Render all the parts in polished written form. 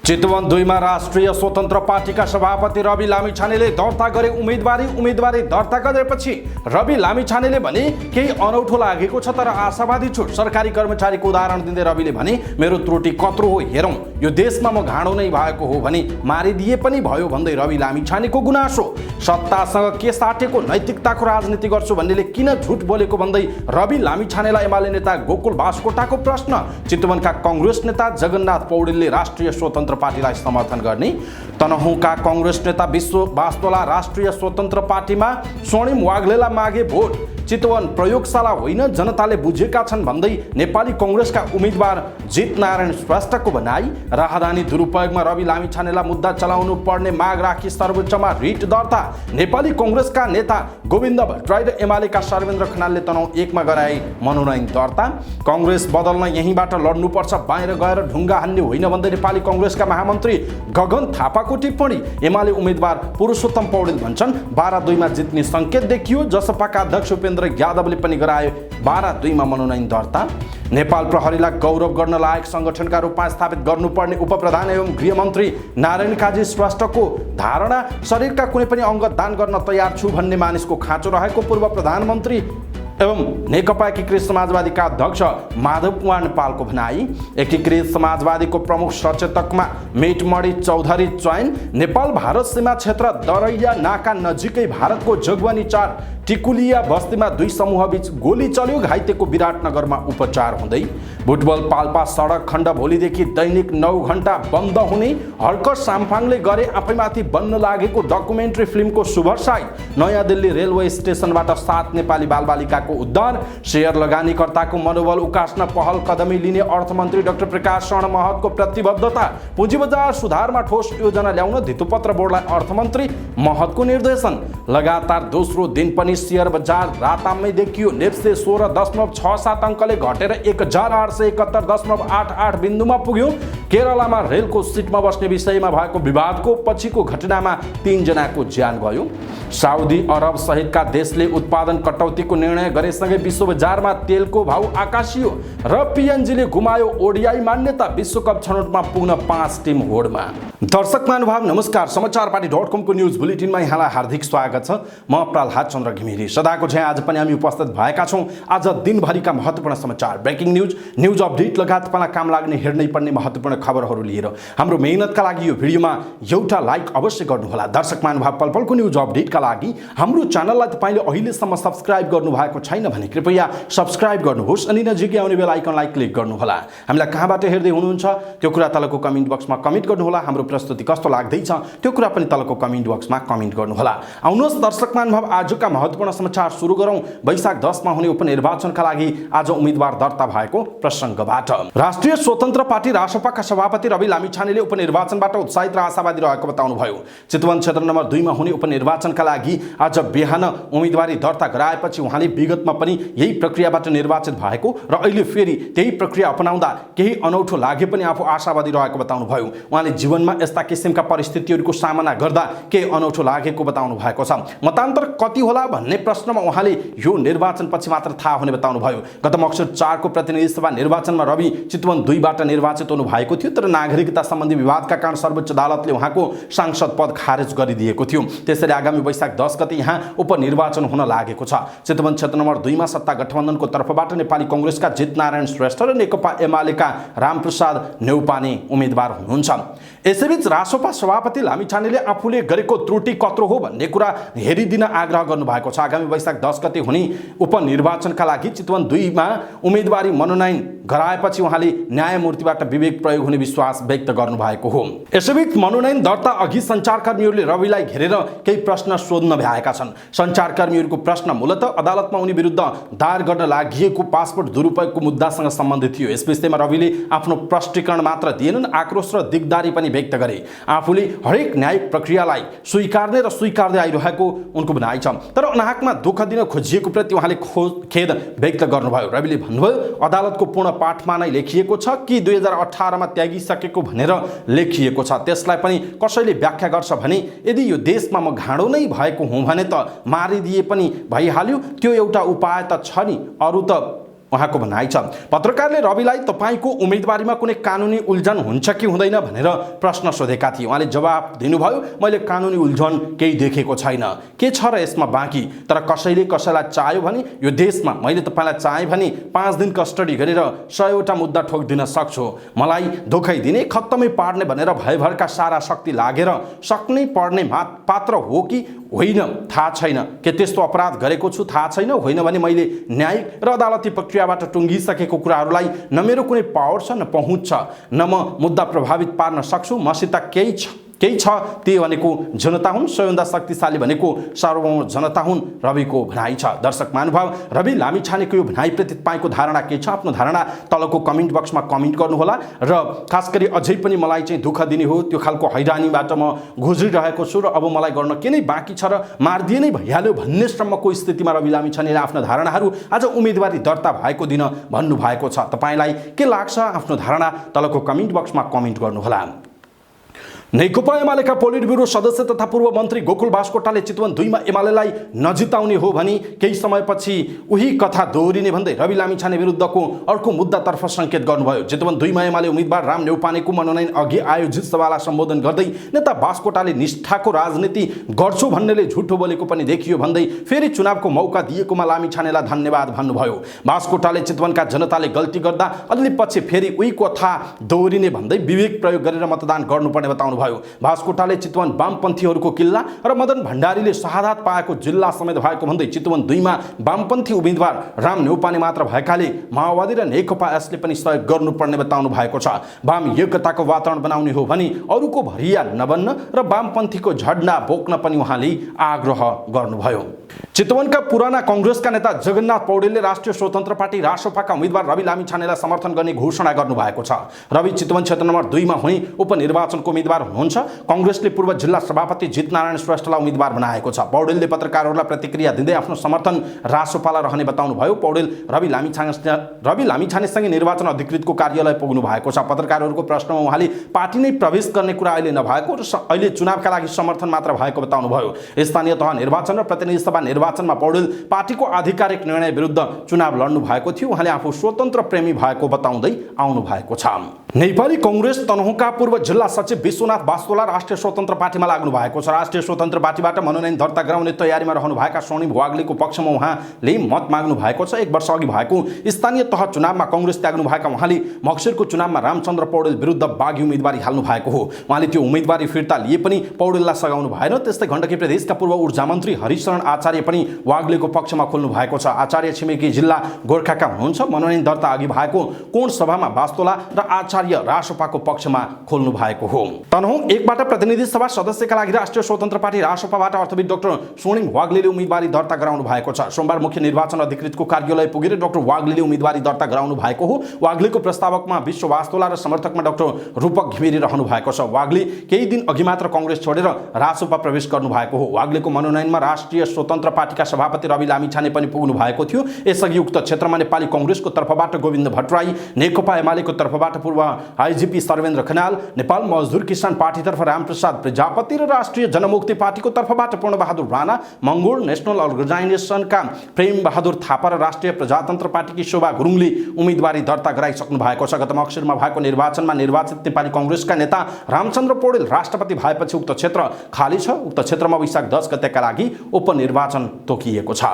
चितवन 2 मा राष्ट्रिय स्वतन्त्र पार्टीका सभापति रवि लामिछानेले दर्ता गरे उम्मेदवारी दर्ता गरेपछि रवि लामिछानेले भने केही अनौठो लागेको छ तर आशावादी छु। सरकारी कर्मचारीको उदाहरण दिँदै रविले भने मेरो त्रुटि कत्रो हो हेरौं, यो देशमा म घाँडो नै भएको हो भने मारिदिए पनि भयो भन्दै रवि लामिछानेको गुनासो। सत्तासँग के साटेको नैतिकताको राजनीति गर्छु भन्नेले किन झुट बोलेको भन्दै रवि लामिछानेलाई एमाले नेता गोकुल बास्कोटाको प्रश्न। चितवनका कांग्रेस नेता जगन्नाथ पौडेलले राष्ट्रिय स्वतन्त्र पार्टीलाई समर्थन गर्ने, तनहुँका कांग्रेस नेता विश्व बास्तोला राष्ट्रिय स्वतन्त्र पार्टीमा स्वर्णिम वाग्लेला मागे भोट। चितवन प्रयोगशाला होइन जनताले बुझेका छन् भन्दै नेपाली कांग्रेसका उम्मेदवार जित नारायण श्रेष्ठको भनाई। राहदानी दुरुपयोगमा रवि लामिछानेलाई मुद्दा चलाउनु पर्ने माग राखी सर्वोच्चमा रिट दर्ता। नेपाली कांग्रेसका नेता गोविन्द भट्टराई र एमालेका सर्वेन्द्र खनालले तनहुँ 1 मा गराए मनोनयन दर्ता। कांग्रेस बदल्न यहीँबाट लड्नुपर्छ, बाहिर गएर ढुङ्गा हान्ने होइन भन्दै नेपाली कांग्रेसका महामन्त्री गगन थापाको टिप्पणी। एमाले उम्मेदवार पुरुषोत्तम पौडेल भन्छन् 12-2 मा जित्ने संकेत देखियो। जसपाका अध्यक्ष उपेन्द्र यादवले पनि गराए 12-2 मा मनोनयन दर्ता। नेपाल प्रहरीलाई गौरव गर्न लायक संगठनका रूपमा स्थापित गर्नुपर्ने उपप्रधान एवं गृहमन्त्री नारायण काजी श्रेष्ठको धारणा। शरीरका कुनै पनि अङ्ग दान गर्न तयार छु भन्ने मानिसको खाँचो रहेको पूर्व प्रधानमन्त्री एवं नेकपा एकीकृत समाजवादीका अध्यक्ष माधव कुमार नेपालको भनाई। एकीकृत समाजवादीको प्रमुख सचेतकमा मेटमणि चौधरी चयन। नेपाल भारत सीमा क्षेत्र दरैया नाका नजिकै भारतको जोगबनी 4 टिकुलिया बस्तीमा 2 समूहबीच गोली चल्यो, घाइतेको विराटनगरमा उपचार हुँदै। बुटबल पाल्पा सडक खण्ड भोलिदेखि दैनिक 9 घण्टा बन्द हुने। हर्क साम्फाङले गरे आफैमाथि बन्न लागेको डकुमेन्ट्री फिल्मको शुभ साइट। नयाँ दिल्ली रेलवे स्टेसनबाट 7 नेपाली बालबालिकाको उद्धार। शेयर लगानीकर्ताको मनोबल उकास्न पहल कदमी लिने अर्थमन्त्री डाक्टर प्रकाश शरण महतको प्रतिबद्धता। पुँजी बजार सुधारमा ठोस योजना ल्याउन धितोपत्र बोर्डलाई अर्थमन्त्री महतको निर्देशन। लगातार दोस्रो दिन पनि शेयर बजार रातामै देखियो। नेप्से 16.67 अङ्कले घटेर 1871.88 बिन्दुमा पुग्यो। केरलामा रेलको सिटमा बस्ने विषयमा भएको विवादको पछिको घटनामा 3 जनाको ज्यान गयो। साउदी अरब सहितका देशले उत्पादन कटौतीको निर्णय गरेसँगै विश्व बजारमा तेलको भाउ आकाशियो र पीएनजीले गुमायो ओडिआई मान्यता। विश्वकप छनौटमा पुग्न 5 टिम होडमा। दर्शक महानुभाव नमस्कार, समाचारपाटी.com को न्यूज बुलेटिनमा यहाँलाई हार्दिक स्वागत छ। म प्रहलाद चन्द्र घिमिरे सदाको झैं आज पनि हामी उपस्थित भएका छौं। आज दिनभरिका महत्त्वपूर्ण समाचार, ब्रेकिङ न्यूज अपडेट लगायत तपाईलाई काम लाग्ने हेर्नै पर्ने महत्त्वपूर्ण खबरहरू लिएर हाम्रो मेहनतका लागि यो भिडियोमा एउटा लाइक अवश्य गर्नुहोला। दर्शक महानुभाव पल पलको न्यूज अपडेटका लागि हाम्रो च्यानललाई तपाईले अहिलेसम्म सब्स्क्राइब गर्नु भएको छैन भने कृपया सब्स्क्राइब गर्नुहोस् अनि नजिकै आउने बेल आइकनलाई क्लिक गर्नुहोला। हामीलाई कहाँबाट हेर्दै हुनुहुन्छ त्यो कुरा तलको कमेन्ट बक्समा कमेन्ट गर्नुहोला। हाम्रो प्रस्तुति कस्तो लाग्दैछ त्यो कुरा पनि तलको कमेन्ट बक्समा कमेन्ट गर्नुहोला। आउनुहोस् दर्शक महानुभाव आजका महत्त्वपूर्ण समाचार सुरु गरौं। वैशाख 10 मा हुने उपनिर्वाचनका लागि आज उम्मेदवार दर्ता भएको प्रसंगबाट। राष्ट्रिय स्वतन्त्र पार्टी रासपाका सभापति रवि लामिछानेले उपनिर्वाचनबाट उत्साहित र आशावादी रहेको बताउनुभयो। चितवन क्षेत्र नम्बर 2 मा हुने उपनिर्वाचनका लागि आज बिहान उम्मेदवारी दर्ता गराएपछि उहाँले विगतमा पनि यही प्रक्रियाबाट निर्वाचित भएको र अहिले फेरि त्यही प्रक्रिया अपनाउँदा केही अनौठो लागे पनि आफू आशावादी रहेको बताउनुभयो। उहाँले जीवनमा यस्ता किसिमका परिस्थितिहरूको सामना गर्दा केही अनौठो लागेको बताउनु भएको छ। मतान्तर कति होला भन्ने प्रश्नमा उहाँले यो निर्वाचनपछि मात्र थाहा हुने बताउनुभयो। गत मक्सिर 4 को प्रतिनिधि सभा निर्वाचनमा रवि चितवन 2 बाट निर्वाचित हुनु भएको थियो, तर नागरिकता सम्बन्धी विवादका कारण सर्वोच्च अदालतले उहाँको सांसद पद खारेज गरिदिएको थियो। त्यसैले आगामी वैशाख 10 गते यहाँ उपनिर्वाचन हुन लागेको छ। चितवन क्षेत्र नम्बर 2 मा सत्ता गठबन्धनको तर्फबाट नेपाली कांग्रेसका जित नारायण श्रेष्ठ र नेकपा एमालेका रामप्रसाद नेउपाने उम्मेदवार हुनुहुन्छ। यसैबीच रासपा सभापति लामिछानेले आफूले गरेको त्रुटि कत्रो हो भन्ने कुरा हेरिदिन आग्रह गर्नुभएको छ। आगामी वैशाख 10 गते हुने उपनिर्वाचनका लागि चितवन 2 मा उम्मेदवारी मनोनयन गराएपछि उहाँले न्यायमूर्तिबाट विवेक प्रयोग हुने विश्वास व्यक्त गर्नुभएको हो। यसैबीच मनोनयन दर्ता अघि सञ्चारकर्मीहरूले रविलाई घेरेर केही प्रश्न सोध्न भ्याएका छन्। सञ्चारकर्मीहरूको प्रश्न मूलतः अदालतमा उनी विरुद्ध दायर गर्न लागिएको पासपोर्ट दुरुपयोगको मुद्दासँग सम्बन्धित थियो। यस विषयमा रविले आफ्नो प्रष्टीकरण मात्र दिएनन्, आक्रोश र दिगदारी पनि व्यक्त गरे। आफूले हरेक न्यायिक प्रक्रियालाई स्वीकार्दै र स्वीकार्दै आइरहेको उनको भनाइ छ, तर अनाहकमा दुःख दिन खोजिएको प्रति उहाँले खेद व्यक्त गर्नुभयो। रविले भन्नुभयो अदालतको पूर्ण पाठमा नै लेखिएको छ कि 2018 मा त्यागिसकेको भनेर लेखिएको छ, त्यसलाई पनि कसैले व्याख्या गर्छ भने यदि यो देशमा म घाँडो नै भएको हुँ भने त मारिदिए पनि भइहाल्यो, त्यो एउटा उपाय त छ नि, अरू त उहाँको भनाइ छ। पत्रकारले रविलाई तपाईको उम्मेदवारीमा कुनै कानुनी उल्झन हुन्छ कि हुँदैन भनेर प्रश्न सोधेका थिए। उहाँले जवाब दिनुभयो, मैले कानुनी उल्झन केही देखेको छैन, के छ र यसमा बाँकी, तर कसैले कसैलाई चाह्यो भने यो देशमा मैले तपाईँलाई चाहे भने 5 दिन कस्टडी गरेर 100वटा मुद्दा ठोकिदिन सक्छु। मलाई धोखाइ दिने, खत्तमै पार्ने भनेर भयभरका सारा शक्ति लागेर सक्नै पर्ने पात्र हो कि होइन थाहा छैन। के त्यस्तो अपराध गरेको छु थाहा छैन। होइन भने मैले न्यायिक र अदालती प्रक्रियाबाट टुङ्गिसकेको कुराहरूलाई न मेरो कुनै पावर छ न पहुँच छ, न म मुद्दा प्रभावित पार्न सक्छु। मसित केही छ त्यही भनेको जनता हुन्, सबैभन्दा शक्तिशाली भनेको सार्वभौम जनता हुन्, रविको भनाइ छ। दर्शक महानुभाव, रवि लामिछानेको यो भनाइप्रति तपाईँको धारणा के छ? आफ्नो धारणा तलको कमेन्ट बक्समा कमेन्ट गर्नुहोला। र खास गरी अझै पनि मलाई चाहिँ दुःख दिने हो, त्यो खालको हैरानीबाट म गुज्रिरहेको छु र अब मलाई गर्न के नै बाँकी छ र मारिदिए नै भइहाल्यो भन्ने सम्मको स्थितिमा रवि लामिछानेले आफ्ना धारणाहरू आज उम्मेदवारी दर्ता भएको दिन भन्नुभएको छ। तपाईँलाई के लाग्छ? आफ्नो धारणा तलको कमेन्ट बक्समा कमेन्ट गर्नुहोला। नेकपा एमालेका पोलिट ब्युरो सदस्य तथा पूर्व मन्त्री गोकुल बास्कोटाले चितवन 2 मा एमालेलाई नजिताउने हो भनी केही समयपछि उही कथा दोहोरिने भन्दै रवि लामिछाने विरुद्धको अर्को मुद्दातर्फ सङ्केत गर्नुभयो। चितवन 2 मा एमाले उम्मेदवार राम न्यौपानेको मनोनयन अघि आयोजित सभालाई सम्बोधन गर्दै नेता बास्कोटाले निष्ठाको राजनीति गर्छु भन्नेले झुठो बोलेको पनि देखियो भन्दै फेरि चुनावको मौका दिएकोमा लामिछानेलाई धन्यवाद भन्नुभयो। बास्कोटाले चितवनका जनताले गल्ती गर्दा अलि पछि फेरि उही कथा दोहोरिने भन्दै विवेक प्रयोग गरेर मतदान गर्नुपर्ने बताउनु भयो। बास्कोटाले चितवन वामपन्थीहरूको किल्ला र मदन भण्डारीले शहादत पाएको जिल्ला समेत भएको भन्दै चितवन 2 मा वामपन्थी उम्मेदवार राम न्यौपाने मात्र भएकाले माओवादी र नेकपा यसले पनि सहयोग गर्नुपर्ने बताउनु भएको छ। वाम एकताको वातावरण बनाउने हो भने अरूको भरिया नबन्न र वामपन्थीको झड्डा बोक्न पनि उहाँले आग्रह गर्नुभयो। चितवनका पुराना कांग्रेसका नेता जगन्नाथ पौडेलले राष्ट्रिय स्वतन्त्र पार्टी रासोपाका उम्मेदवार रवि लामिछानेलाई समर्थन गर्ने घोषणा गर्नुभएको छ। रवि चितवन क्षेत्र नम्बर 2 मा हुने उपनिर्वाचनको उम्मेदवार हुनुहुन्छ। कांग्रेसले पूर्व जिल्ला सभापति जितनारायण श्रेष्ठलाई उम्मेदवार बनाएको छ। पौडेलले पत्रकारहरूलाई प्रतिक्रिया दिँदै आफ्नो समर्थन रासोपालाई रहने बताउनुभयो। पौडेल रवि लामिछानेसँगै निर्वाचन अधिकृतको कार्यालय पुग्नु भएको छ। पत्रकारहरूको प्रश्नमा उहाँले पार्टी नै प्रवेश गर्ने कुरा अहिले नभएको र अहिले चुनावका लागि समर्थन मात्र भएको बताउनुभयो। स्थानीय तह निर्वाचन र प्रतिनिधि सभा निर्वाचनमा पौडेल पार्टीको आधिकारिक निर्णय विरुद्ध चुनाव लड्नु भएको थियो। उहाँले आफू स्वतन्त्र प्रेमी भएको बताउँदै आउनु भएको छ। नेपाली कांग्रेस तनहुँका पूर्व जिल्ला सचिव विश्वनाथ बास्तोला राष्ट्रिय स्वतन्त्र पार्टीमा लाग्नु भएको छ। राष्ट्रिय स्वतन्त्र पार्टीबाट मनोनयन दर्ता गराउने तयारीमा रहनुभएका स्वर्णिम वाग्लेको पक्षमा उहाँले मत माग्नु भएको छ। 1 वर्ष अघि भएको स्थानीय तह चुनावमा कांग्रेस त्याग्नुभएका उहाँले मक्सिरको चुनावमा रामचन्द्र पौडेल विरुद्ध बागी उम्मेदवारी हाल्नु भएको हो। उहाँले त्यो उम्मेदवारी फिर्ता लिए पनि पौडेललाई सघाउनु भएन। त्यस्तै गण्डकी प्रदेशका पूर्व ऊर्जा मन्त्री हरिशरण आचार्य पनि वाग्लेको पक्षमा खोल्नु भएको छ। आचार्य छिमेकी जिल्ला गोर्खाका हुनुहुन्छ। मनोनयन दर्ता अघि भएको कोण सभामा बास्तोला र आचार्य रासोपाको पक्षमा खोल्नु भएको हो। तनहुँ 1 बाट प्रतिनिधि सभा सदस्यका लागि राष्ट्रिय स्वतन्त्र पार्टी रासोपाबाट अर्थविद डाक्टर स्वर्णिम वाग्लेले उम्मेदवारी दर्ता गराउनु भएको छ। सोमबार मुख्य निर्वाचन अधिकृतको कार्यालय पुगेर डाक्टर वाग्लेले उम्मेदवारी दर्ता गराउनु भएको हो। वाग्लेको प्रस्तावकमा विश्व बास्तोला र समर्थकमा डाक्टर रूपक घिमिरे रहनु भएको छ। वाग्ले केही दिन अघि मात्र कांग्रेस छोडेर रासोपा प्रवेश गर्नु भएको हो। वाग्लेको मनोनयनमा राष्ट्रिय स्वतन्त्र पार्टीका सभापति रवि लामिछाने पनि पुग्नु भएको थियो। यसअघि उक्त क्षेत्रमा नेपाली कांग्रेसको तर्फबाट गोविन्द भट्टराई, नेकपा एमालेको तर्फबाट पूर्व आइजिपी सर्वेन्द्र खनाल, नेपाल मजदुर किसान पार्टीतर्फ रामप्रसाद प्रजापति र राष्ट्रिय जनमुक्ति पार्टीको तर्फबाट पूर्णबहादुर राणा, मंगोल नेशनल अर्गनाइजेसनका प्रेम बहादुर थापा र राष्ट्रिय प्रजातन्त्र पार्टीकी शोभा गुरुङले उम्मेदवारी दर्ता गराइसक्नु भएको छ। गत मक्सिरमा भएको निर्वाचनमा निर्वाचित नेपाली कांग्रेसका नेता रामचन्द्र पौडेल राष्ट्रपति भएपछि उक्त क्षेत्र खाली छ। उक्त क्षेत्रमा वैशाख 10 गतेका लागि उपनिर्वाचन तोकिएको छ।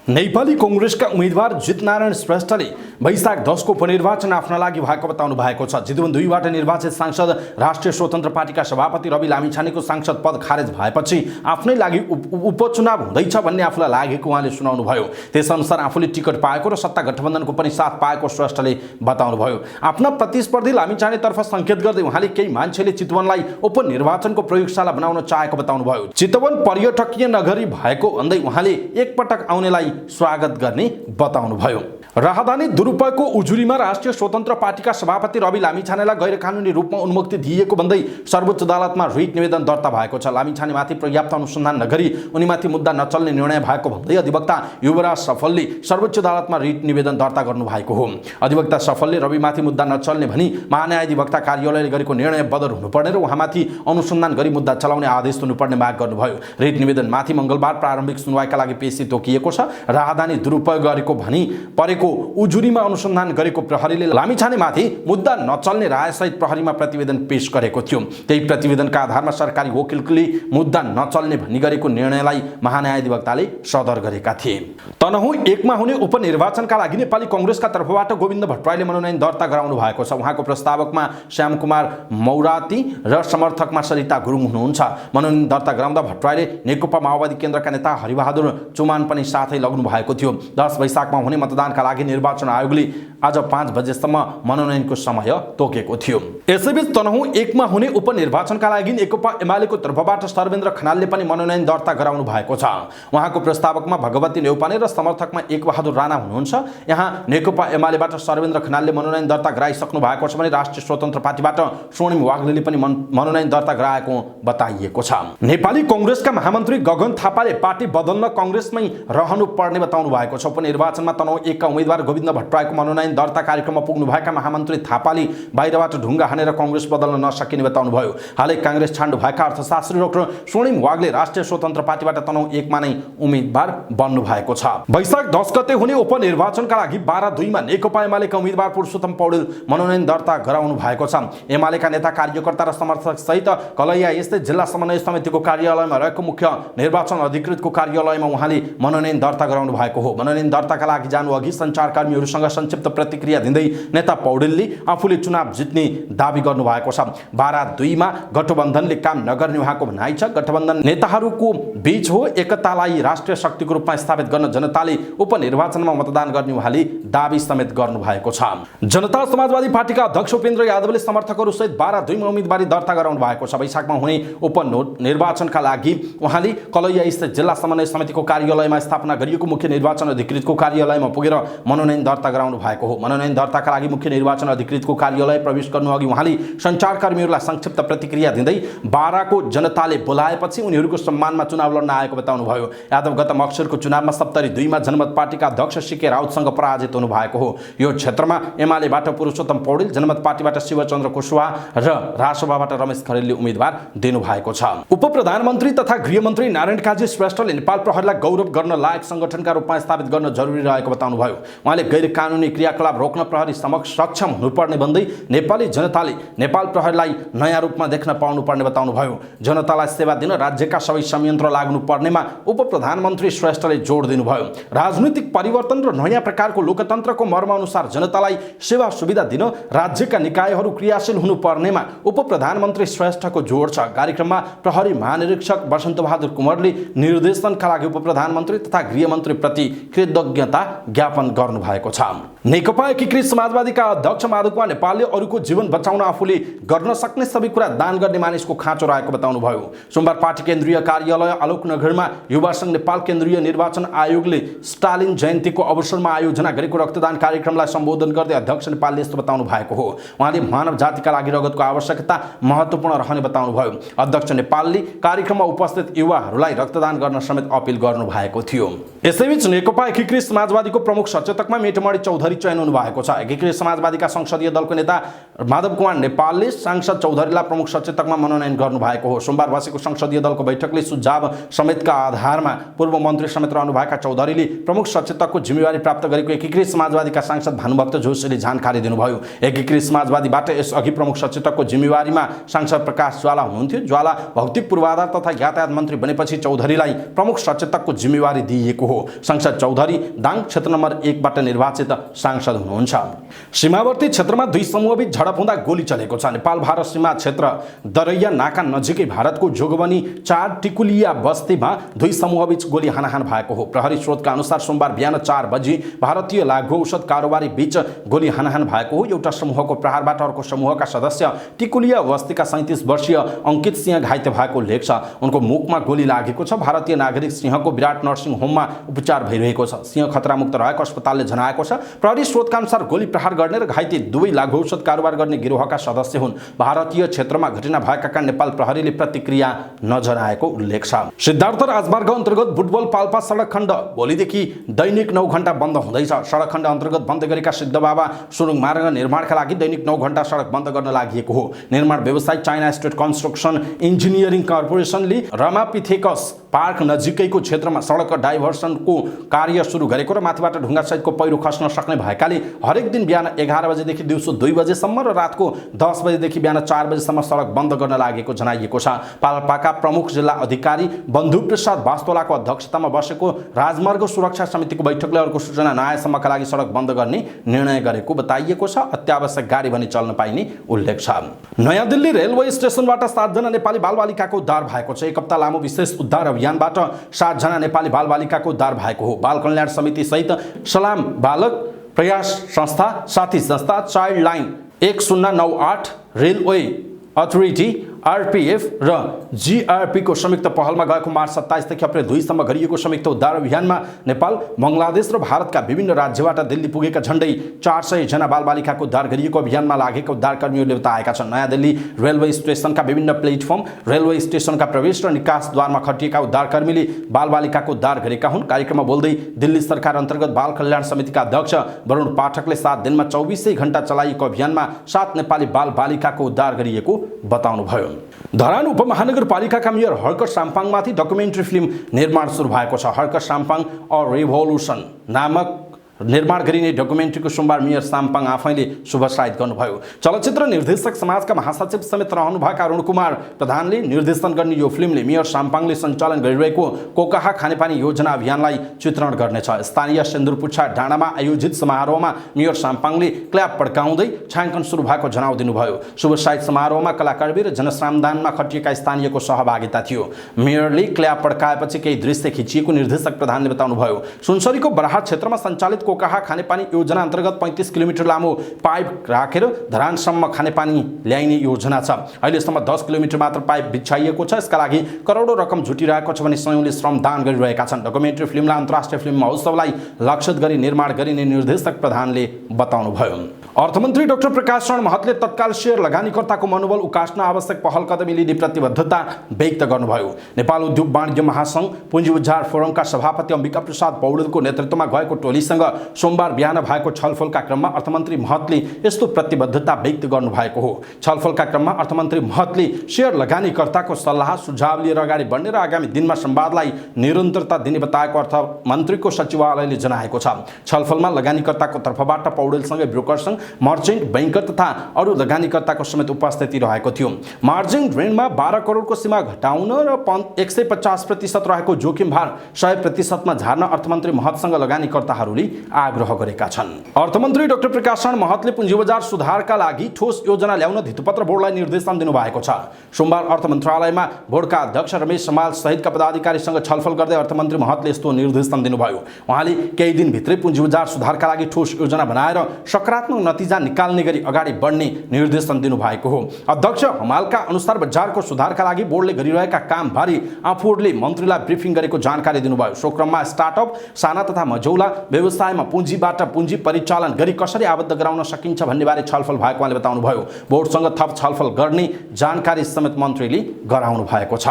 नेपाली कांग्रेसका उम्मेदवार जितनारायण श्रेष्ठले वैशाख 10 को उपनिर्वाचन आफ्ना लागि भएको बताउनु भएको छ। चितवन 2 बाट निर्वाचित सांसद राष्ट्रिय स्वतन्त्र पार्टीका सभापति रवि लामिछानेको सांसद पद खारेज भएपछि आफ्नै लागि उपचुनाव हुँदैछ भन्ने आफूलाई लागेको उहाँले सुनाउनु भयो। त्यसअनुसार आफूले टिकट पाएको र सत्ता गठबन्धनको पनि साथ पाएको श्रेष्ठले बताउनु भयो। आफ्ना प्रतिस्पर्धी लामिछानेतर्फ संकेत गर्दै उहाँले केही मान्छेले चितवनलाई उपनिर्वाचनको प्रयोगशाला बनाउन चाहेको बताउनु भयो। चितवन पर्यटकीय नगरी भएको भन्दै उहाँले एकपटक आउनेलाई स्वागत गर्ने बताउनु भयो। राहदानी दुरुपयोगको उजुरीमा राष्ट्रिय स्वतन्त्र पार्टीका सभापति रवि लामिछानेलाई गैर कानुनी रूपमा उन्मुक्ति दिएको भन्दै सर्वोच्च अदालतमा रिट निवेदन दर्ता भएको छ। लामिछानेमाथि पर्याप्त अनुसन्धान नगरी उनीमाथि मुद्दा नचल्ने निर्णय भएको भन्दै अधिवक्ता युवराज सफलले सर्वोच्च अदालतमा रिट निवेदन दर्ता गर्नु भएको हो। अधिवक्ता सफलले रविमाथि मुद्दा नचल्ने भनी महान्यायाधिवक्ता कार्यालयले गरेको निर्णय बदर हुनुपर्ने र उहाँमाथि अनुसन्धान गरी मुद्दा चलाउने आदेश हुनुपर्ने माग गर्नुभयो। रिट निवेदनमाथि मंगलबार प्रारम्भिक सुनवाईका लागि पेशी तोकिएको छ। राहदानी दुरुपयोग गरेको भनी परेको भएको उजुरीमा अनुसन्धान गरेको प्रहरीले लामिछानेमाथि मुद्दा नचल्ने रायसहित प्रहरीमा प्रतिवेदन पेश गरेको थियो। त्यही प्रतिवेदनका आधारमा सरकारी वकिलले मुद्दा नचल्ने भनी गरेको निर्णयलाई महान्यायाधिवक्ताले सदर गरेका थिए। तनहुँ 1 मा हुने उपनिर्वाचनका लागि नेपाली कांग्रेसका तर्फबाट गोविन्द भट्टराईले मनोनयन दर्ता गराउनु भएको छ। उहाँको प्रस्तावकमा श्यामकुमार मौराती र समर्थकमा सरिता गुरुङ हुनुहुन्छ। मनोनयन दर्ता गराउँदा भट्टराईले नेकपा माओवादी केन्द्रका नेता हरिबहादुर चुमान पनि साथै लाग्नु भएको थियो। 10 वैशाखमा हुने मतदानका लागि निर्वाचन आयोगले आज 5 बजेसम्म मनोनयनको समय तोकेको थियो। यसैबीच तनहुँ 1 मा हुने उपनिर्वाचनका लागि नेकपा एमालेको तर्फबाट सर्वेन्द्र खनालले पनि मनोनयन दर्ता गराउनु भएको छ। उहाँको प्रस्तावकमा भगवती नेउपाने र समर्थकमा एकबहादुर राणा हुनुहुन्छ। यहाँ नेकपा एमालेबाट सर्वेन्द्र खनालले मनोनयन दर्ता गराइसक्नु भएको छ भने राष्ट्रिय स्वतन्त्र पार्टीबाट स्वर्णिम वाग्लेले पनि मनोनयन दर्ता गराएको बताइएको छ। नेपाली कांग्रेसका महामन्त्री गगन थापाले पार्टी बदल्न कांग्रेसमै रहनु पर्ने बताउनु भएको छ। उपनिर्वाचनमा तनहुँ 1 का उम्मेदवार गोविन्द भट्टराईको मनोनयन दर्ता कार्यक्रममा पुग्नुभएका महामन्त्री थापाले बाहिरबाट ढुङ्गा हानेर कांग्रेस बदल्न नसकिने बताउनुभयो। हालै कांग्रेस छाड्नुभएका अर्थशास्त्री डाक्टर स्वर्णिम वाग्ले राष्ट्रिय स्वतन्त्र पार्टीबाट तनहुँ 1 मा नै उम्मेदवार बन्नु भएको छ। वैशाख 10 गते हुने उपनिर्वाचनका लागि 12/2 मा नेकपा एमालेका उम्मेदवार पुरुषोत्तम पौडेल मनोनयन दर्ता गराउनु भएको छ। एमालेका नेता कार्यकर्ता र समर्थक सहित कलैया यस्तै जिल्ला समन्वय समितिको कार्यालयमा रहेको मुख्य निर्वाचन अधिकृतको कार्यालयमा उहाँले मनोनयन दर्ता गराउनु भएको हो। मनोनयन दर्ताका लागि जानु अघि सञ्चारकर्मीहरूसँग संक्षिप्त प्रतिक्रिया दिँदै नेता पौडेलले आफूले चुनाव जित्ने दावी गर्नु भएको छ। 12/2 मा गठबन्धनले काम नगर्ने उहाँको भनाइ छ। गठबन्धन नेताहरूको बीच हो एकतालाई राष्ट्रिय शक्तिको रूपमा स्थापित गर्न जनताले उपनिर्वाचनमा मतदान गर्ने उहाँले दावी समेत गर्नु भएको छ। जनता समाजवादी पार्टीका अध्यक्ष उपेन्द्र यादवले समर्थकहरूसहित 12/2 मा उम्मेदवारी दर्ता गराउनु भएको छ। वैशाखमा हुने उपनिर्वाचनका लागि उहाँले कलैया स्थित जिल्ला समन्वय समितिको कार्यालयमा स्थापना गरिएको मुख्य निर्वाचन अधिकृतको कार्यालयमा पुगेर मनोनयन दर्ता गराउनु भएको हो। मनोनयन दर्ताका लागि मुख्य निर्वाचन अधिकृतको कार्यालय प्रवेश गर्नुअघि उहाँले सञ्चारकर्मीहरूलाई संक्षिप्त प्रतिक्रिया दिँदै 12 को जनताले बोलाएपछि उनीहरूको सम्मानमा चुनाव लड्न आएको बताउनुभयो। यादव गत मक्सिरको चुनावमा 70/2 मा जनमत पार्टीका अध्यक्ष सीके राउतसँग पराजित हुनु भएको हो। यो क्षेत्रमा एमालेबाट पुरुषोत्तम पौडेल, जनमत पार्टीबाट शिवचन्द्र कुशवाहा र रासोपाबाट रमेश खरेलले उम्मेदवार दिनु भएको छ। उपप्रधानमन्त्री तथा गृहमन्त्री नारायण काजी श्रेष्ठले नेपाल प्रहरीलाई गौरव गर्न लायक संगठनका रूपमा स्थापित गर्न जरुरी रहेको बताउनुभयो। उहाँले गैर कानुनी क्रियाकलाप रोक्न प्रहरी समक्ष सक्षम हुनुपर्ने भन्दै नेपाली जनताले नेपाल प्रहरीलाई नयाँ रूपमा देख्न पाउनुपर्ने बताउनुभयो। जनतालाई सेवा दिन राज्यका सबै संयन्त्र लाग्नु पर्नेमा उपप्रधानमन्त्री श्रेष्ठले जोड दिनुभयो। राजनीतिक परिवर्तन र नयाँ प्रकारको लोकतन्त्रको मर्मअनुसार जनतालाई सेवा सुविधा दिन राज्यका निकायहरू क्रियाशील हुनुपर्नेमा उपप्रधानमन्त्री श्रेष्ठको जोड छ। कार्यक्रममा प्रहरी महानिरीक्षक वसन्तबहादुर कुँवरले निर्देशनका लागि उपप्रधानमन्त्री तथा गृहमन्त्री प्रति कृतज्ञता ज्ञापन गर्नु भएको छ। नेकपा एकीकृत समाजवादीका अध्यक्ष माधव कुमार नेपालले अरूको जीवन बचाउन आफूले गर्न सक्ने सबै कुरा दान गर्ने मानिसको खाँचो रहेको बताउनुभयो। सोमबार पार्टी केन्द्रीय कार्यालय आलोकनगरमा युवा संघ नेपाल केन्द्रीय निर्वाचन आयोगले स्टालिन जयन्तीको अवसरमा आयोजना गरेको रक्तदान कार्यक्रमलाई सम्बोधन गर्दै अध्यक्ष नेपालले यस्तो बताउनु भएको हो। उहाँले मानव जातिका लागि रगतको आवश्यकता महत्त्वपूर्ण रहने बताउनुभयो। अध्यक्ष नेपालले कार्यक्रममा उपस्थित युवाहरूलाई रक्तदान गर्न समेत अपील गर्नु भएको थियो। यसैबीच नेकपा एकीकृत समाजवादीको प्रमुख सचेतकमा मेटमणि चौधरी चयन हुनु भएको छ। एकीकृत समाजवादीका संसदीय दलको नेता माधव कुमार नेपालले सांसद चौधरीलाई प्रमुख सचेतकमा मनोनयन गर्नु भएको हो। सोमबार बसेको संसदीय दलको बैठकले सुझाव समेतका आधारमा पूर्व मन्त्री समेत रहनुभएका चौधरीले प्रमुख सचेतकको जिम्मेवारी प्राप्त गरेको एकीकृत समाजवादीका सांसद भानुभक्त जोशीले जानकारी दिनुभयो। एकीकृत समाजवादीबाट यसअघि प्रमुख सचेतकको जिम्मेवारीमा सांसद प्रकाश ज्वाला हुनुहुन्थ्यो। ज्वाला भौतिक पूर्वाधार तथा यातायात मन्त्री बनेपछि चौधरीलाई प्रमुख सचेतकको जिम्मेवारी दिइएको हो। सांसद चौधरी दाङ क्षेत्र नम्बर 1 बाट निर्वाचित सांसद हुनुहुन्छ। सीमावर्ती क्षेत्रमा दुई समूहबीच झडप हुँदा गोली चलेको छ। नेपाल भारत सीमा क्षेत्र दरैया नाका नजिकै भारतको जोगबनी 4 टिकुलिया बस्तीमा दुई समूहबीच गोली हानाहान भएको हो। प्रहरी स्रोतका अनुसार सोमबार बिहान 4 बजी भारतीय लागु औषध कारोबारी बीच गोली हानाहान भएको हो। एउटा समूहको प्रहारबाट अर्को समूहका सदस्य टिकुलिया बस्तीका 37 वर्षीय अंकित सिंह घाइते भएको उल्लेख छ। उनको मुखमा गोली लागेको छ। भारतीय नागरिक सिंहको विराट नर्सिङ होममा उपचार भइरहेको छ। सिंह खतरामुक्त रहेको अस्पतालले जनाएको छ। प्रहरी स्रोतका अनुसार गोली प्रहार गर्ने र घाइते दुवै लागु औषध कारोबार गर्ने गिरोहका सदस्य हुन्। भारतीय क्षेत्रमा घटना भएका कारण नेपाल प्रहरीले प्रतिक्रिया नजनाएको उल्लेख छ। सिद्धार्थ राजमार्ग अन्तर्गत बुटबल पाल्पा सडक खण्ड भोलिदेखि दैनिक 9 घण्टा बन्द हुँदैछ। सडक खण्ड अन्तर्गत बन्द गरेका सिद्धबाबा सुरुङ मार्ग निर्माणका लागि दैनिक 9 घण्टा सडक बन्द गर्न लागि हो। निर्माण व्यवसायी चाइना स्टेट कन्स्ट्रक्सन इन्जिनियरिङ कर्पोरेसनले रमापिथेकस पार्क नजिकैको क्षेत्रमा सडक डाइभर्सनको कार्य सुरु गरेको र माथिबाट ढुङ्गासहितको पहिरो खस्न सक्ने भएकाले हरेक दिन बिहान 11 बजेदेखि दिउँसो 2 बजेसम्म र रातको 10 बजेदेखि बिहान 4 बजेसम्म सडक बन्द गर्न लागेको जनाइएको छ। पाल्पाका प्रमुख जिल्ला अधिकारी बन्धु प्रसाद वास्तोलाको अध्यक्षतामा बसेको राजमार्ग सुरक्षा समितिको बैठकले अर्को सूचना नआएसम्मका लागि सडक बन्द गर्ने निर्णय गरेको बताइएको छ। अत्यावश्यक गाडी भने चल्न पाइने उल्लेख छ। नयाँ दिल्ली रेलवे स्टेसनबाट 7 जना नेपाली बालबालिकाको उद्धार भएको छ। एक हप्ता लामो विशेष उद्धार अभियानबाट 7 जना नेपाली बालबालिकाको उद्धार भएको हो। बाल कल्याण समिति सहित सलाम बालक प्रयास संस्था, साथी संस्था, child line 1098, railway authority, RPF र जीआरपी को संयुक्त पहलमा गएको मार्च 27 देखि अप्रेल 2 सम्म गरिएको संयुक्त उद्धार अभियानमा नेपाल, बंगलादेश र भारतका विभिन्न राज्यबाट दिल्ली पुगेका झण्डै 400 जना बालबालिकाको उद्धार गरिएको अभियानमा लागेका उद्धारकर्मीहरूले बताएका छन्। नयाँ दिल्ली रेलवे स्टेसनका विभिन्न प्लेटफर्म, रेलवे स्टेसनका प्रवेश र निकास द्वारमा खटिएका उद्धारकर्मीले बालबालिकाको उद्धार गरेका हुन्। कार्यक्रममा बोल्दै दिल्ली सरकार अन्तर्गत बाल कल्याण समितिका अध्यक्ष वरुण पाठकले 7 दिनमा 24 घण्टा चलाइएको अभियानमा 7 नेपाली बालबालिकाको उद्धार गरिएको बताउनुभयो। धरान उपमहानगरपालिकाका मेयर हर्क साम्पाङमाथि डकुमेन्ट्री फिल्म निर्माण सुरु भएको छ। हर्क साम्पाङ अ रेभोल्युसन नामक निर्माण गरिने डकुमेन्ट्रीको सोमबार मेयर साम्पाङ आफैले शुभसाइत गर्नुभयो। चलचित्र निर्देशक समाजका महासचिव समेत रहनुभएका अरुण कुमार प्रधानले निर्देशन गर्ने यो फिल्मले मेयर साम्पाङले सञ्चालन गरिरहेको कोकाहा खानेपानी योजना अभियानलाई चित्रण गर्नेछ। स्थानीय सिन्दुरपुच्छा डाँडामा आयोजित समारोहमा मेयर साम्पाङले क्ल्याप पड्काउँदै छायाङ्कन सुरु भएको जनाउ दिनुभयो। शुभसाइत समारोहमा कलाकर्मी र जनश्रमदानमा खटिएका स्थानीयको सहभागिता थियो। मेयरले क्ल्याप पड्काएपछि केही दृश्य खिचिएको निर्देशक प्रधानले बताउनुभयो। सुनसरीको बराहा क्षेत्रमा सञ्चालित कोकाहा खानेपानी योजना अन्तर्गत 35 किलोमिटर लामो पाइप राखेर धरानसम्म खानेपानी ल्याइने योजना छ। अहिलेसम्म 10 किलोमिटर मात्र पाइप बिछाइएको छ। यसका लागि करोडौं रकम जुटिरहेको छ भने सयौंले श्रमदान गरिरहेका छन्। डकुमेन्ट्री फिल्मलाई अन्तर्राष्ट्रिय फिल्म महोत्सवलाई लक्षित गरी निर्माण गरिने निर्देशक प्रधानले बताउनुभयो। अर्थमन्त्री डाक्टर प्रकाश शरण महतले तत्काल शेयर लगानीकर्ताको मनोबल उकास्न आवश्यक पहल कदम लिने प्रतिबद्धता व्यक्त गर्नुभयो। नेपाल उद्योग वाणिज्य महासंघ पुँजी बजार फोरमका सभापति अम्बिका प्रसाद पौडेलको नेतृत्वमा गएको टोलीसँग सोमबार बिहान भएको छलफलका क्रममा अर्थमन्त्री महतले यस्तो प्रतिबद्धता व्यक्त गर्नुभएको हो। छलफलका क्रममा अर्थमन्त्री महतले शेयर लगानीकर्ताको सल्लाह सुझाव लिएर अगाडि बढ्ने र आगामी दिनमा संवादलाई निरन्तरता दिने बताएको अर्थमन्त्रीको सचिवालयले जनाएको छ। छलफलमा लगानीकर्ताको तर्फबाट पौडेलसँगै ब्रोकरसँग मर्चेन्ट बैंकर तथा अरू लगानीकर्ताको समेत उपस्थिति रहेको थियो। मार्जिन ऋणमा 12 करोडको सीमा घटाउन र 150% रहेको जोखिम भार 100% झार्न अर्थमन्त्री महतसँग लगानीकर्ताहरूले आग्रह गरेका छन्। अर्थमन्त्री डाक्टर प्रकाश शरण महतले पुँजी बजार सुधारका लागि ठोस योजना ल्याउन धितोपत्र बोर्डलाई निर्देशन दिनुभएको छ। सोमबार अर्थ मन्त्रालयमा बोर्डका अध्यक्ष रमेश समाल सहितका पदाधिकारीसँग छलफल गर्दै अर्थमन्त्री महतले यस्तो निर्देशन दिनुभयो। उहाँले केही दिनभित्रै पुँजी बजार सुधारका लागि ठोस योजना बनाएर सकारात्मक नतिजा निकाल्ने गरी अगाडि बढ्ने निर्देशन दिनुभएको हो। अध्यक्ष हमालका अनुसार बजारको सुधारका लागि बोर्डले गरिरहेका कामबारे आफूहरूले मन्त्रीलाई ब्रिफिङ गरेको जानकारी दिनुभयो। सो क्रममा स्टार्टअप, साना तथा मझौला व्यवसायमा पुँजीबाट पुँजी परिचालन गरी कसरी आबद्ध गराउन सकिन्छ भन्ने बारे छलफल भएको उहाँले बताउनुभयो। बोर्डसँग थप छलफल गर्ने जानकारी समेत मन्त्रीले गराउनु भएको छ।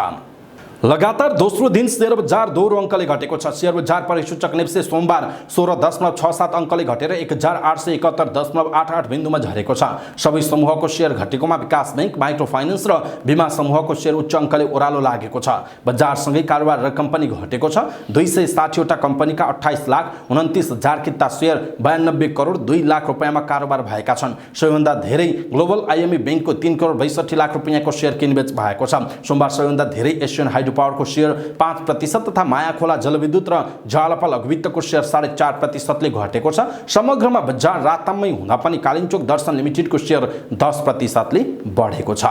लगातार दोस्रो दिन शेयर बजार दोहोरो अङ्कले घटेको छ। शेयर बजार परिसूचक नेप्से सोमबार 16.67 अङ्कले घटेर 1071.88 बिन्दुमा झरेको छ। सबै समूहको शेयर घटेकोमा विकास बैंक, माइक्रो फाइनेन्स र बीमा समूहको शेयर उच्च अङ्कले ओह्रालो लागेको छ। बजारसँगै कारोबार र कम्पनी घटेको छ। 260 वटा कम्पनीका 28,29,000 किता शेयर 92 करोड 2 लाख रुपैयाँमा कारोबार भएका छन्। सबैभन्दा धेरै ग्लोबल आइएमई बैंकको 3 करोड 62 लाख रुपैयाँको शेयर किनबेच भएको छ। सोमबार सबैभन्दा धेरै एसियन हाइड्रो पावरको शेयर 5% तथा मायाखोला जलविद्युत र जालपा लघुवित्तको शेयर 4.5%ले घटेको छ। समग्रमा बजार रातामै हुँदा पनि कालिन्चोक दर्शन लिमिटेडको शेयर 10%ले बढेको छ।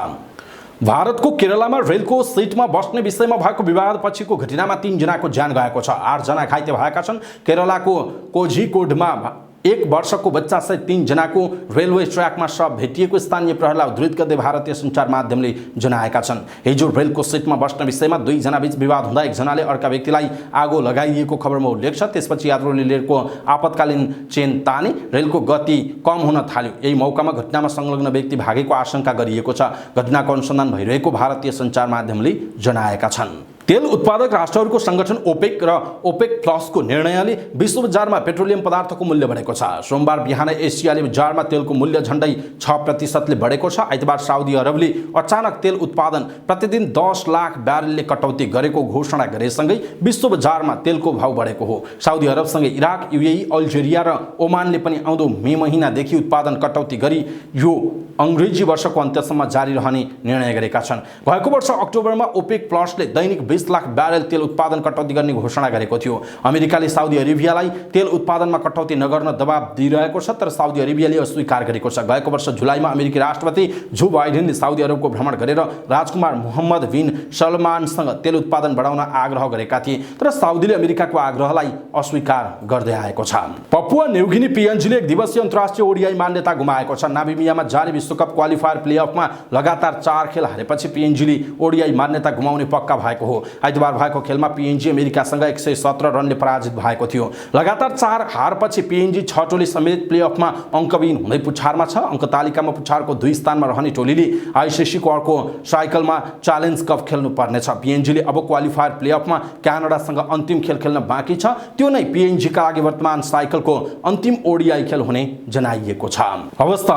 भारतको केरलामा रेलको सिटमा बस्ने विषयमा भएको विवाद पछिको घटनामा 3 जनाको ज्यान गएको छ। 8 जना घाइते भएका छन्। केरलाको कोझिकोडमा 1 वर्षको बच्चा सहित 3 जनाको रेलवे ट्र्याकमा शव भेटिएको स्थानीय प्रहरीलाई उद्धृत गर्दै भारतीय सञ्चार माध्यमले जनाएका छन्। हिजो रेलको सिटमा बस्न विषयमा 2 जना बीच विवाद हुँदा 1 जनाले अर्का व्यक्तिलाई आगो लगाइएको खबरमा उल्लेख छ। त्यसपछि यात्रुले रेलको आपतकालीन चेन ताने रेलको गति कम हुन थाल्यो। यही मौकामा घटनामा संलग्न व्यक्ति भागेको आशंका गरिएको छ। घटनाको अनुसन्धान भइरहेको भारतीय सञ्चार माध्यमले जनाएका छन्। तेल उत्पादक राष्ट्रहरूको संगठन ओपेक र ओपेक प्लसको निर्णयले विश्व बजारमा पेट्रोलियम पदार्थको मूल्य बढेको छ। सोमबार बिहान एसियाली बजारमा तेलको मूल्य झण्डै 6% बढेको छ। आइतबार साउदी अरबले अचानक तेल उत्पादन प्रतिदिन 10 लाख ब्यारेलले कटौती गरेको घोषणा गरेसँगै विश्व बजारमा तेलको भाव बढेको हो। साउदी अरबसँगै इराक, यूएई, अल्जेरिया र ओमानले पनि आउँदो मे महिनादेखि उत्पादन कटौती गरी यो अंग्रेजी वर्षको अन्त्यसम्म जारी रहने निर्णय गरेका छन्। गएको वर्ष अक्टोबरमा ओपेक प्लसले दैनिक 20 लाख ब्यारेल तेल उत्पादन कटौती गर्ने घोषणा गरेको थियो। अमेरिकाले साउदी अरेबियालाई तेल उत्पादनमा कटौती नगर्न दबाब दिइरहेको छ, तर साउदी अरेबियाले अस्वीकार गरेको छ। गएको वर्ष जुलाईमा अमेरिकी राष्ट्रपति जो बाइडेनले साउदी अरबको भ्रमण गरेर राजकुमार मोहम्मद बिन सलमानसँग तेल उत्पादन बढाउन आग्रह गरेका थिए, तर साउदीले अमेरिकाको आग्रहलाई अस्वीकार गर्दै आएको छ। पपुवा न्युगिनी पीएनजीले एक दिवसीय अन्तर्राष्ट्रिय ओडिआई मान्यता गुमाएको छ। नामिबियामा जारी विश्वकप क्वालिफायर प्लेअफमा लगातार 4 खेल हारेपछि पीएनजीले ओडिआई मान्यता गुमाउने पक्का भएको हो। आइतबार भएको खेलमा पीएनजी अमेरिकासँग 117 रनले पराजित भएको थियो। लगातार 4 हारपछि पीएनजी 6 टोली समेत प्लेअफमा अङ्कविहीन हुँदै पुछारमा छ। अङ्क तालिकामा पुछारको 2 स्थानमा रहने टोलीले आइसिसीको अर्को साइकलमा च्यालेन्ज कप खेल्नु पर्नेछ। पीएनजीले अब क्वालिफायर प्लेअफमा क्यानाडासँग अन्तिम खेल खेल्न बाँकी छ। त्यो नै पीएनजीका लागि वर्तमान साइकलको अन्तिम ओडिआई खेल हुने जनाइएको छ। अवस्था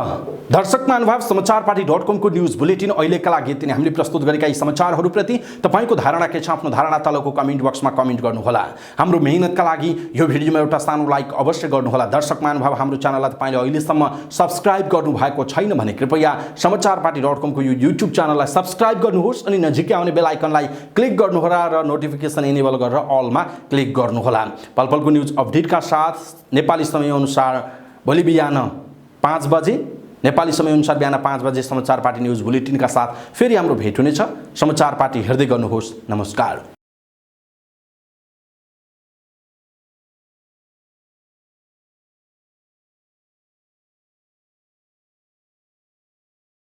दर्शक महानुभाव, समाचारपाटी.com को न्यूज बुलेटिन अहिलेका लागि यति नै। हामीले प्रस्तुत गरेका यी समाचारहरूप्रति तपाईको धारणा के छ? आफ्नो धारणा तलको कमेन्ट बक्समा कमेन्ट गर्नुहोला। हाम्रो मेहनतका लागि यो भिडियोमा एउटा सानो लाइक अवश्य गर्नुहोला। दर्शक महानुभाव, हाम्रो च्यानललाई तपाईले अहिलेसम्म सब्स्क्राइब गर्नु भएको छैन भने कृपया समाचारपाटी.com को यो युट्युब च्यानललाई सब्स्क्राइब गर्नुहोस् अनि नजिकै आउने बेल आइकनलाई क्लिक गर्नुहोला र नोटिफिकेसन इनेबल गरेर अलमा क्लिक गर्नुहोला। पलपलको न्यूज अपडेटका साथ नेपाली समयअनुसार भोलि बिहान 5 बजे, नेपाली समयअनुसार बिहान 5 बजे समाचारपाटी न्यूज बुलेटिनका साथ फेरि हाम्रो भेट हुनेछ। समाचारपाटी हेर्दै गर्नुहोस्। नमस्कार।